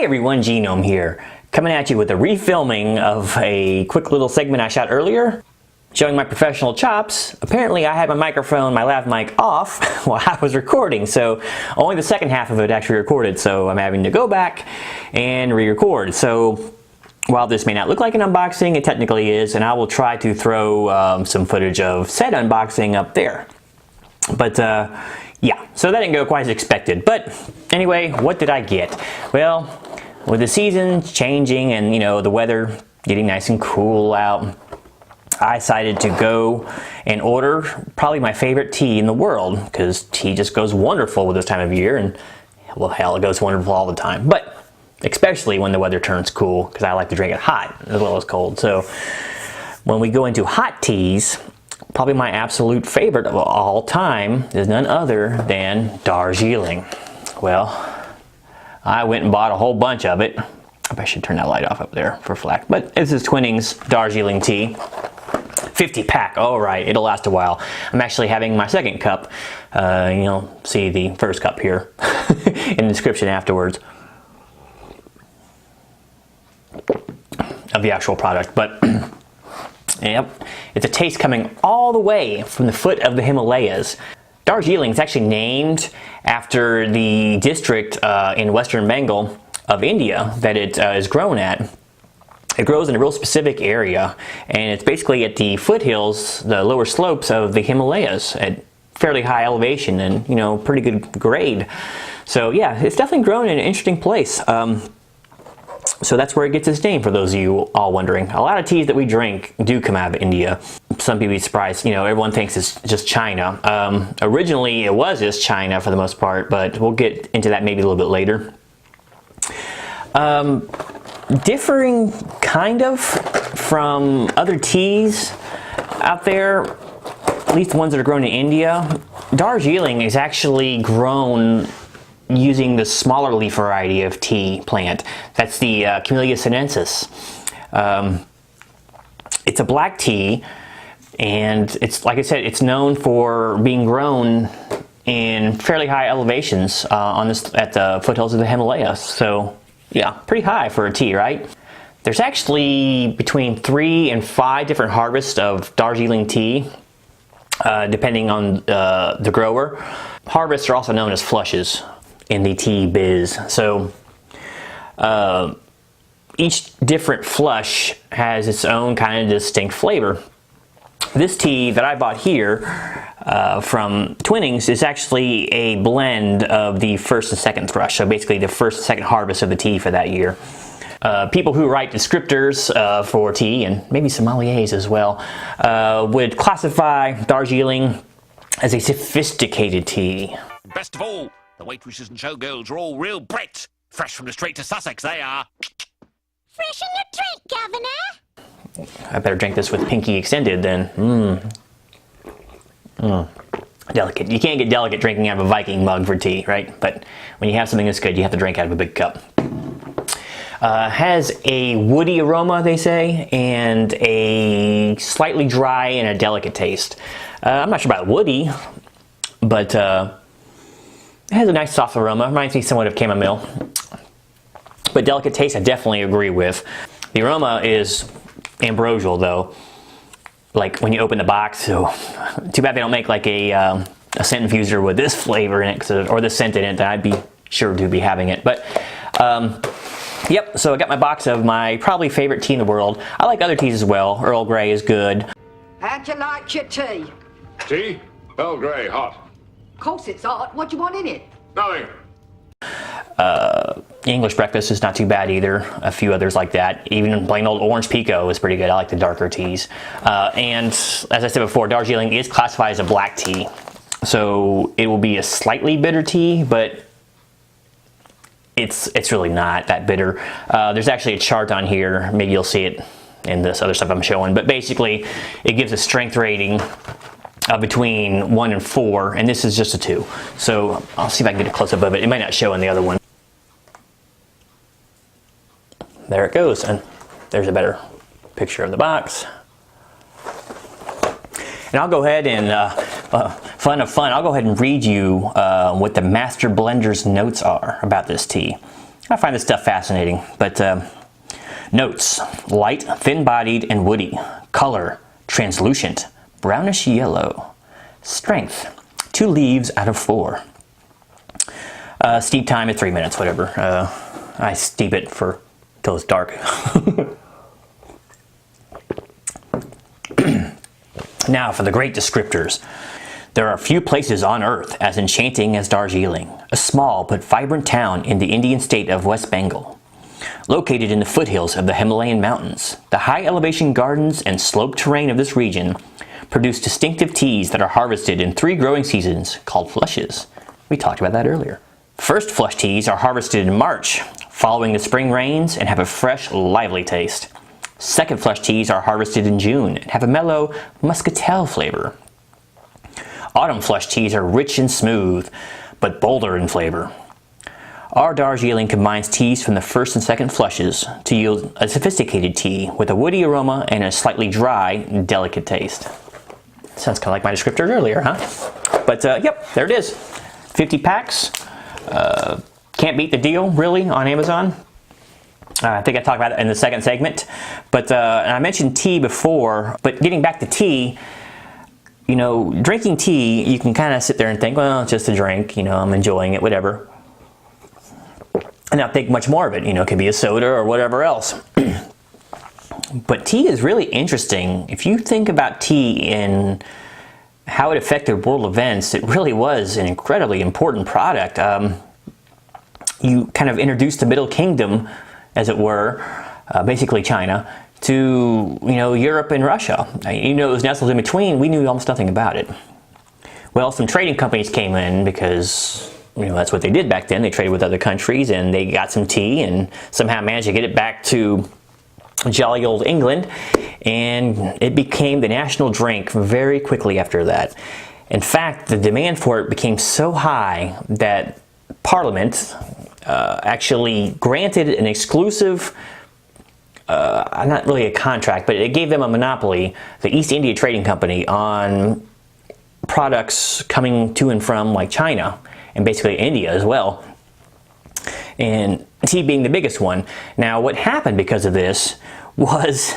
Hey everyone, Genome here, coming at you with a refilming of a quick little segment I shot earlier, showing my professional chops. Apparently I had my microphone, my lav mic off while I was recording, so only the second half of it actually recorded, so I'm having to go back and re-record. So while this may not look like an unboxing, it technically is, and I will try to throw some footage of said unboxing up there. But yeah, so that didn't go quite as expected. But anyway, what did I get? Well, with the seasons changing and, you know, the weather getting nice and cool out, I decided to go and order probably my favorite tea in the world, because tea just goes wonderful with this time of year, and well, hell, it goes wonderful all the time, but especially when the weather turns cool, because I like to drink it hot as well as cold. So when we go into hot teas, probably my absolute favorite of all time is none other than Darjeeling. Well, I went and bought a whole bunch of it. I should turn that light off up there for flack. But this is Twinings Darjeeling tea. 50 pack, all right, it'll last a while. I'm actually having my second cup. You'll see the first cup here in the description afterwards of the actual product. But yep, it's a taste coming all the way from the foot of the Himalayas. Darjeeling is actually named after the district in western Bengal of India that it is grown at. It grows in a real specific area, and it's basically at the foothills, the lower slopes of the Himalayas at fairly high elevation and, you know, pretty good grade. So yeah, it's definitely grown in an interesting place. So that's where it gets its name, for those of you all wondering. A lot of teas that we drink do come out of India. Some people be surprised, you know, everyone thinks it's just China. Originally it was just China for the most part, but we'll get into that maybe a little bit later. Differing kind of from other teas out there, at least the ones that are grown in India, Darjeeling is actually grown using the smaller leaf variety of tea plant. That's the Camellia sinensis. It's a black tea, and it's, like I said, it's known for being grown in fairly high elevations at the foothills of the Himalayas. So yeah, pretty high for a tea, right? There's actually between 3 and 5 different harvests of Darjeeling tea, depending on the grower. Harvests are also known as flushes in the tea biz. So each different flush has its own kind of distinct flavor. This tea that I bought here from Twinings is actually a blend of the first and second thrush, so basically the first and second harvest of the tea for that year. People who write descriptors for tea, and maybe sommeliers as well, would classify Darjeeling as a sophisticated tea. Best of all, the waitresses and showgirls are all real Brits. Fresh from the Strait to Sussex, they are. Fresh in your drink, Governor. I better drink this with pinky extended then. Delicate. You can't get delicate drinking out of a Viking mug for tea, right? But when you have something that's good, you have to drink out of a big cup. Has a woody aroma, they say, and a slightly dry and a delicate taste. I'm not sure about woody, but it has a nice soft aroma. Reminds me somewhat of chamomile. But delicate taste, I definitely agree with. The aroma is ambrosial, though. Like when you open the box, so too bad they don't make like a scent infuser with this flavor in it, or this scent in it, then I'd be sure to be having it. But yep, so I got my box of my probably favorite tea in the world. I like other teas as well. Earl Grey is good. How'd you like your tea? Tea? Earl Grey, hot. Of course it's hot. What do you want in it? Nothing. English breakfast is not too bad either. A few others like that. Even plain old orange pekoe is pretty good. I like the darker teas. And as I said before, Darjeeling is classified as a black tea. So it will be a slightly bitter tea, but it's really not that bitter. There's actually a chart on here. Maybe you'll see it in this other stuff I'm showing. But basically, it gives a strength rating between 1 and 4, and this is just a 2. So I'll see if I can get a close-up of it. It might not show in the other one. There it goes, and there's a better picture of the box. And I'll go ahead and, I'll go ahead and read you what the Master Blender's notes are about this tea. I find this stuff fascinating. But notes: light, thin-bodied, and woody. Color: translucent, brownish yellow. Strength: 2 leaves out of 4. Steep time is 3 minutes, whatever. I steep it till it's dark. Now for the great descriptors. There are few places on earth as enchanting as Darjeeling, a small but vibrant town in the Indian state of West Bengal. Located in the foothills of the Himalayan mountains, the high elevation gardens and sloped terrain of this region produce distinctive teas that are harvested in 3 growing seasons called flushes. We talked about that earlier. First flush teas are harvested in March, following the spring rains, and have a fresh, lively taste. Second flush teas are harvested in June and have a mellow muscatel flavor. Autumn flush teas are rich and smooth, but bolder in flavor. Our Darjeeling combines teas from the first and second flushes to yield a sophisticated tea with a woody aroma and a slightly dry, delicate taste. Sounds kind of like my descriptor earlier, huh? But yep, there it is. 50 packs. Can't beat the deal, really, on Amazon. I think I talked about it in the second segment. But and I mentioned tea before, but getting back to tea, you know, drinking tea, you can kind of sit there and think, well, it's just a drink, you know, I'm enjoying it, whatever. And not think much more of it, you know, it could be a soda or whatever else. But tea is really interesting. If you think about tea and how it affected world events, it really was an incredibly important product. You kind of introduced the Middle Kingdom, as it were, basically China, to, you know, Europe and Russia. You know, it was nestled in between. We knew almost nothing about it. Well, some trading companies came in because, you know, that's what they did back then. They traded with other countries, and they got some tea and somehow managed to get it back to jolly old England, and it became the national drink very quickly after that. In fact, the demand for it became so high that Parliament actually granted an exclusive, not really a contract, but it gave them a monopoly, the East India Trading Company, on products coming to and from like China and basically India as well, and tea being the biggest one. Now what happened because of this was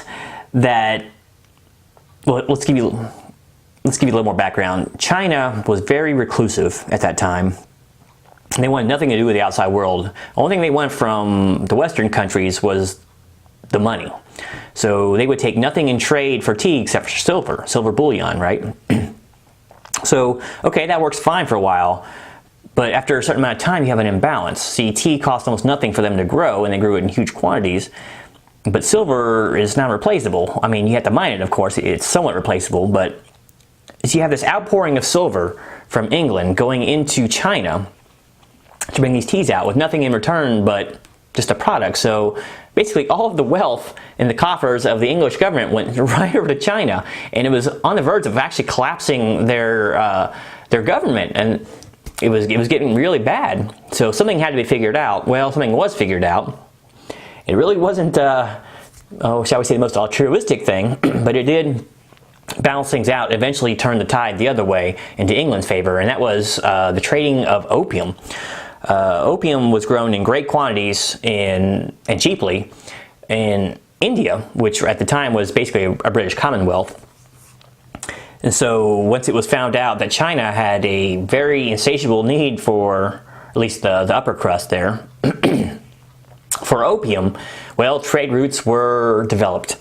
that, well, let's give you a little more background. China was very reclusive at that time. They wanted nothing to do with the outside world. The only thing they wanted from the Western countries was the money. So they would take nothing in trade for tea except for silver bullion, right? So, okay, that works fine for a while. But after a certain amount of time, you have an imbalance. See, tea cost almost nothing for them to grow, and they grew it in huge quantities. But silver is not replaceable. I mean, you have to mine it, of course. It's somewhat replaceable, but so you have this outpouring of silver from England going into China to bring these teas out with nothing in return but just a product. So basically all of the wealth in the coffers of the English government went right over to China, and it was on the verge of actually collapsing their government, and it was getting really bad. So something had to be figured out. Well, something was figured out. It really wasn't, shall we say, the most altruistic thing, but it did balance things out, eventually turned the tide the other way into England's favor, and that was the trading of opium. Opium was grown in great quantities and cheaply in India, which at the time was basically a British Commonwealth. And so once it was found out that China had a very insatiable need for, at least the upper crust there, for opium, well, trade routes were developed.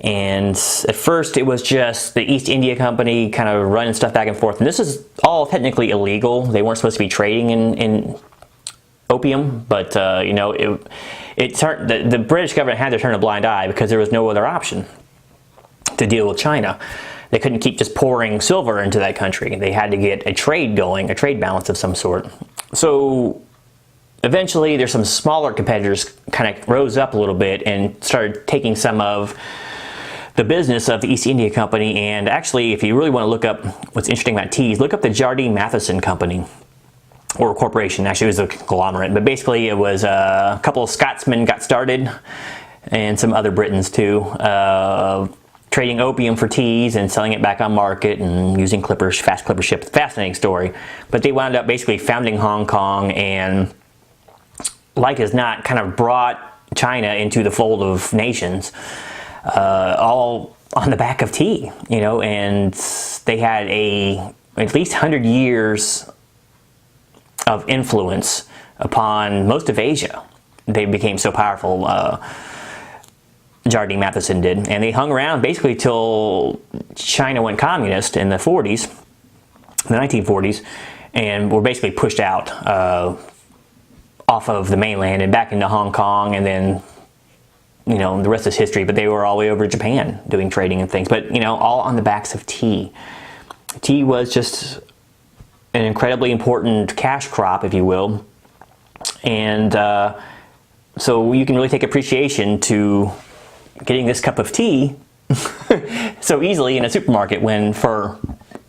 And at first it was just the East India Company kind of running stuff back and forth. And this is all technically illegal. They weren't supposed to be trading in opium, but you know, it turned, the British government had to turn a blind eye because there was no other option to deal with China. They couldn't keep just pouring silver into that country. They had to get a trade going, a trade balance of some sort. So eventually there's some smaller competitors kind of rose up a little bit and started taking some of the business of the East India Company. And actually, if you really want to look up what's interesting about teas, look up the Jardine Matheson Company, or corporation. Actually, it was a conglomerate, but basically it was a couple of Scotsmen got started, and some other Britons too, trading opium for teas and selling it back on market and using clippers, fast clipper ships. Fascinating story. But they wound up basically founding Hong Kong and like as not, kind of brought China into the fold of nations, all on the back of tea, you know, and they had at least 100 years of influence upon most of Asia. They became so powerful, Jardine Matheson did, and they hung around basically till China went communist in the 40s, the 1940s, and were basically pushed out off of the mainland and back into Hong Kong, and then, you know, the rest is history. But they were all the way over to Japan doing trading and things, but, you know, all on the backs of tea. Tea was just an incredibly important cash crop, if you will, and so you can really take appreciation to getting this cup of tea so easily in a supermarket, when for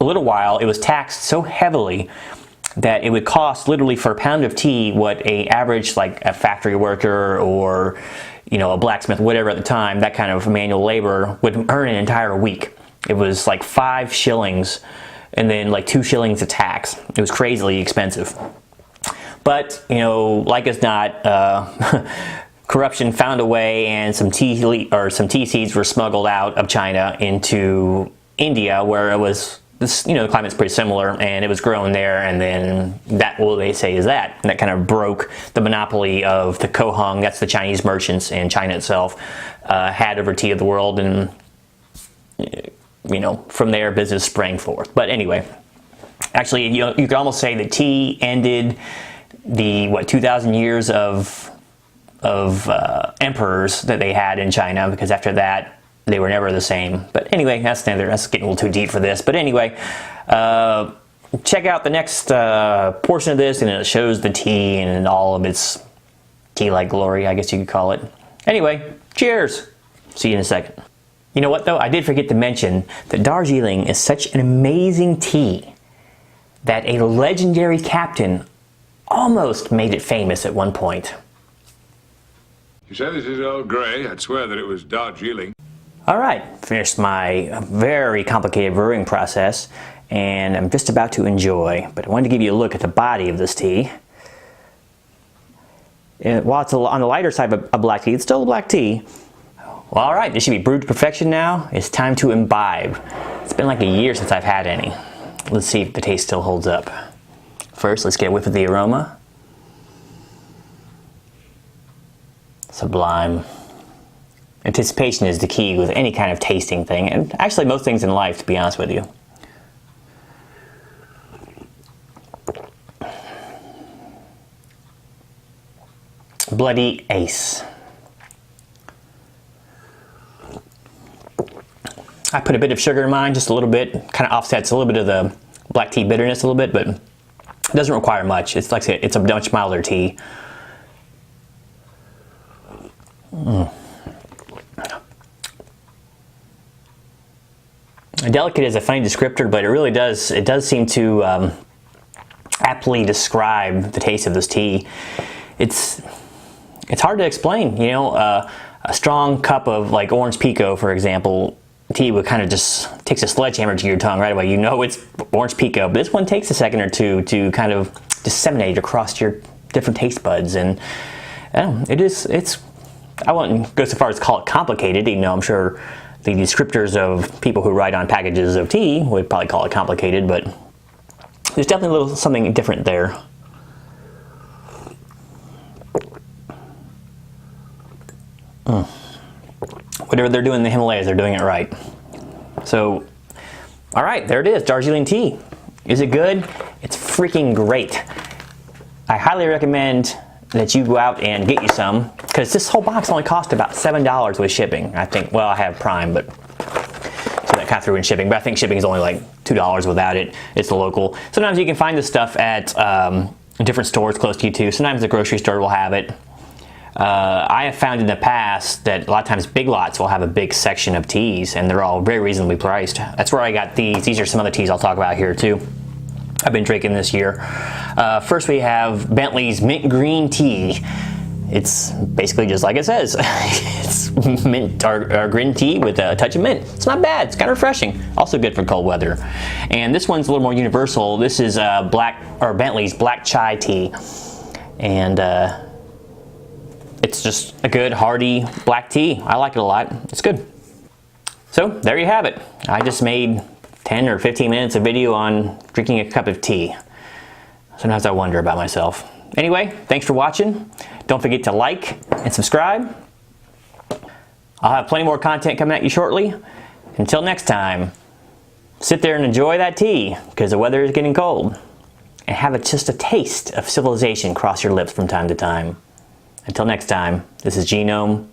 a little while it was taxed so heavily that it would cost literally for a pound of tea what a average, like a factory worker or, you know, a blacksmith, whatever at the time, that kind of manual labor would earn an entire week. It was like 5 shillings and then like 2 shillings a tax. It was crazily expensive. But, you know, like as not, corruption found a way, and some tea seeds were smuggled out of China into India, where it was, this, you know, the climate's pretty similar, and it was grown there, and then that, well, they say is that, and that kind of broke the monopoly of the Kohong, that's the Chinese merchants, and China itself had over tea of the world, and, you know, from there business sprang forth. But anyway, actually, you know, you could almost say that tea ended the 2,000 years of emperors that they had in China, because after that they were never the same. But anyway, that's getting a little too deep for this. But anyway, check out the next portion of this, and it shows the tea and all of its tea-like glory, I guess you could call it. Anyway, cheers! See you in a second. You know what though? I did forget to mention that Darjeeling is such an amazing tea that a legendary captain almost made it famous at one point. You say this is Earl Grey? I'd swear that it was Darjeeling. Alright, finished my very complicated brewing process, and I'm just about to enjoy, but I wanted to give you a look at the body of this tea. While it's on the lighter side of a black tea, it's still a black tea. Well, alright, this should be brewed to perfection now. It's time to imbibe. It's been like a year since I've had any. Let's see if the taste still holds up. First, let's get a whiff of the aroma. Sublime. Anticipation is the key with any kind of tasting thing, and actually most things in life, to be honest with you. Bloody ace. I put a bit of sugar in mine, just a little bit, kind of offsets a little bit of the black tea bitterness a little bit, but it doesn't require much. It's like I said, it's a much milder tea. Delicate is a funny descriptor, but it really does seem to aptly describe the taste of this tea. It's hard to explain, you know. A strong cup of like orange pico, for example, tea would kind of just takes a sledgehammer to your tongue right away. You know it's orange pico, but this one takes a second or two to kind of disseminate across your different taste buds, and I wouldn't go so far as to call it complicated, even though I'm sure the descriptors of people who write on packages of tea would probably call it complicated, but there's definitely a little something different there. Whatever they're doing in the Himalayas, they're doing it right. So, all right, there it is, Darjeeling tea. Is it good? It's freaking great. I highly recommend that you go out and get you some, because this whole box only cost about $7 with shipping. I think, well, I have Prime, but so that kind of threw in shipping, but I think shipping is only like $2 without it. It's local. Sometimes you can find this stuff at different stores close to you too. Sometimes the grocery store will have it. I have found in the past that a lot of times Big Lots will have a big section of teas, and they're all very reasonably priced. That's where I got these. These are some other teas I'll talk about here too. I've been drinking this year. First we have Bentley's Mint Green Tea. It's basically just like it says. It's mint or green tea with a touch of mint. It's not bad, it's kind of refreshing. Also good for cold weather. And this one's a little more universal. This is Bentley's Black Chai Tea. And It's just a good, hearty black tea. I like it a lot. It's good. So there you have it. I just made 10 or 15 minutes of video on drinking a cup of tea. Sometimes I wonder about myself. Anyway, thanks for watching. Don't forget to like and subscribe. I'll have plenty more content coming at you shortly. Until next time, sit there and enjoy that tea because the weather is getting cold. And have just a taste of civilization cross your lips from time to time. Until next time, this is Genome